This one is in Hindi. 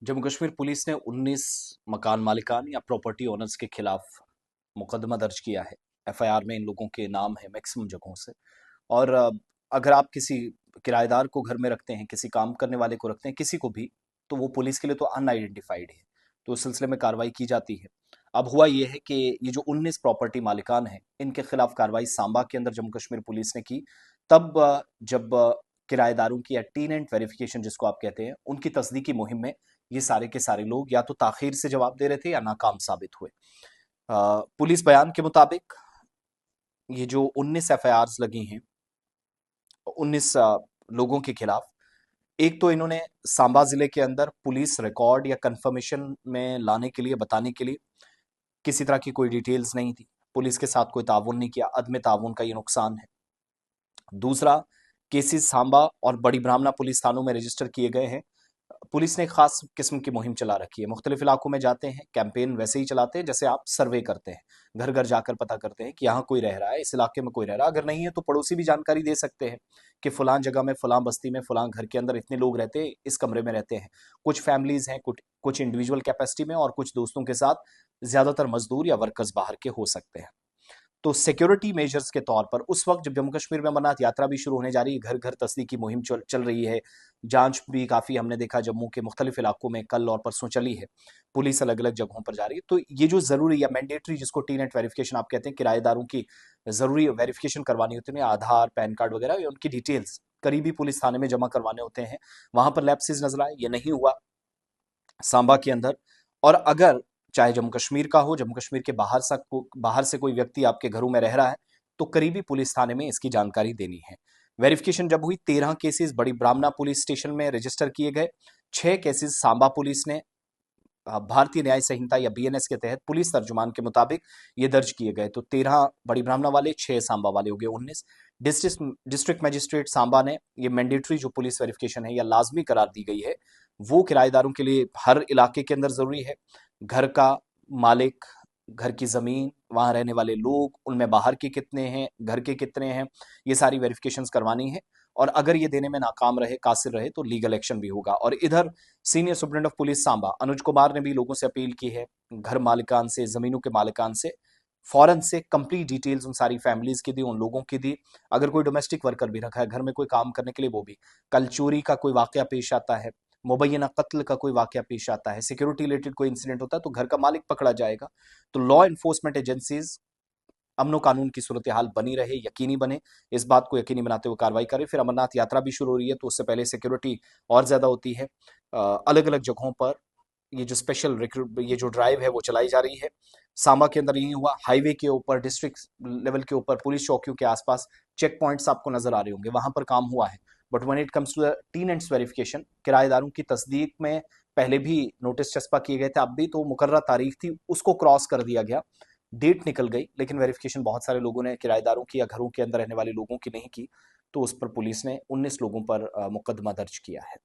जम्मू कश्मीर पुलिस ने 19 मकान मालिकान या प्रॉपर्टी ओनर्स के खिलाफ मुकदमा दर्ज किया है। एफआईआर में इन लोगों के नाम है मैक्सिमम जगहों से। और अगर आप किसी किराएदार को घर में रखते हैं, किसी काम करने वाले को रखते हैं, किसी को भी, तो वो पुलिस के लिए तो अनआइडेंटिफाइड है। तो उस सिलसिले में कार्रवाई की जाती है। अब हुआ ये है कि ये जो 19 प्रॉपर्टी मालिकान हैं, इनके खिलाफ कार्रवाई सांबा के अंदर जम्मू कश्मीर पुलिस ने की। तब जब किराएदारों की या टेनेंट वेरिफिकेशन जिसको आप कहते हैं, उनकी तस्दीकी मुहिम में ये सारे के सारे लोग या तो ताखीर से जवाब दे रहे थे या नाकाम साबित हुए। पुलिस बयान के मुताबिक ये जो 19 एफआईआर्स लगी हैं, 19 लोगों के खिलाफ, एक तो इन्होंने सांबा जिले के अंदर पुलिस रिकॉर्ड या कंफर्मेशन में लाने के लिए, बताने के लिए किसी तरह की कोई डिटेल्स नहीं थी। पुलिस के साथ कोई ताउन नहीं किया। अदम ताउन का ये नुकसान है। दूसरा, केसेस सांबा और बड़ी ब्राह्मणा पुलिस थानों में रजिस्टर किए गए हैं। पुलिस ने एक खास किस्म की मुहिम चला रखी है। मुख्तलिफ इलाकों में जाते हैं, कैंपेन वैसे ही चलाते हैं जैसे आप सर्वे करते हैं। घर घर जाकर पता करते हैं कि यहाँ कोई रह रहा है, इस इलाके में कोई रह रहा है। अगर नहीं है तो पड़ोसी भी जानकारी दे सकते हैं कि फलां जगह में, फलां बस्ती में, फलां घर के अंदर इतने लोग रहते हैं, इस कमरे में रहते हैं। कुछ फैमिलीज हैं, कुछ कुछ इंडिविजुअल कैपेसिटी में, और कुछ दोस्तों के साथ। ज्यादातर मजदूर या वर्कर्स बाहर के हो सकते हैं। तो सिक्योरिटी मेजर्स के तौर पर उस वक्त जब जम्मू कश्मीर में अमरनाथ यात्रा भी शुरू होने जा रही है, घर घर तस्दीकी मुहिम चल रही है। जांच भी काफी हमने देखा जम्मू के मुख्तलिफ इलाकों में कल और परसों चली है। पुलिस अलग अलग जगहों पर जा रही है। तो ये जो जरूरी या मैंडेटरी, जिसको टी नेट वेरिफिकेशन आप कहते हैं, किराएदारों की जरूरी वेरिफिकेशन करवानी होती है, आधार, पैन कार्ड वगैरह, या उनकी डिटेल्स करीबी पुलिस थाने में जमा करवाने होते हैं। वहां पर लैप्सेस नजर आए, ये नहीं हुआ सांबा के अंदर। और अगर चाहे जम्मू कश्मीर का हो, जम्मू कश्मीर के बाहर से कोई व्यक्ति आपके घरों में रह रहा है, तो करीबी पुलिस थाने में इसकी जानकारी देनी है। वेरिफिकेशन जब हुई, 13 केसेस बड़ी ब्राह्मणा पुलिस स्टेशन में रजिस्टर किए गए। 6 केसेस सांबा पुलिस ने भारतीय न्याय संहिता या बीएनएस के तहत पुलिस तर्जुमान के मुताबिक ये दर्ज किए गए। तो 13 बड़ी ब्राह्मणा वाले, 6 सांबा वाले, हो गए 19। डिस्ट्रिक्ट मजिस्ट्रेट सांबा ने ये मैंडेटरी जो पुलिस वेरिफिकेशन है या लाजमी करार दी गई है, वो किराएदारों के लिए हर इलाके के अंदर जरूरी है। घर का मालिक, घर की जमीन, वहां रहने वाले लोग, उनमें बाहर के कितने हैं, घर के कितने हैं, ये सारी वेरिफिकेशंस करवानी है। और अगर ये देने में नाकाम रहे, कासिर रहे, तो लीगल एक्शन भी होगा। और इधर senior superintendent of police Samba Anuj Kumar ने भी लोगों से अपील की है, घर मालिकान से, जमीनों के मालिकान से, फौरन से कंप्लीट डिटेल्स उन सारी फैमिलीज की दी, उन लोगों की दी। अगर कोई डोमेस्टिक वर्कर भी रखा है घर में कोई काम करने के लिए, वो भी। कल चोरी का कोई वाकया पेश आता है, मुबैना कत्ल का कोई वाकया पेश आता है, सिक्योरिटी रिलेटेड कोई इंसिडेंट होता है, तो घर का मालिक पकड़ा जाएगा। तो लॉ एनफोर्समेंट एजेंसीज अमनो कानून की सूरत हाल बनी रहे, यकीनी बने, इस बात को यकीनी बनाते हुए कार्रवाई करें। फिर अमरनाथ यात्रा भी शुरू हो रही है, तो उससे पहले सिक्योरिटी और ज्यादा होती है। अलग अलग जगहों पर ये जो स्पेशल रिक्रूट, ये जो ड्राइव है, वो चलाई जा रही है। सांबा के अंदर यही हुआ। हाईवे के ऊपर, डिस्ट्रिक्ट लेवल के ऊपर, पुलिस चौकियों के आसपास चेक पॉइंट्स आपको नजर आ रहे होंगे, वहां पर काम हुआ है। But when it comes to the tenants verification, किराएदारों की तस्दीक में पहले भी नोटिस चस्पा किए गए थे, अब भी तो मुकर्रर तारीख थी, उसको क्रॉस कर दिया गया, डेट निकल गई, लेकिन वेरिफिकेशन बहुत सारे लोगों ने, किराएदारों की या घरों के अंदर रहने वाले लोगों की नहीं की। तो उस पर पुलिस ने 19 लोगों पर मुकदमा दर्ज किया है।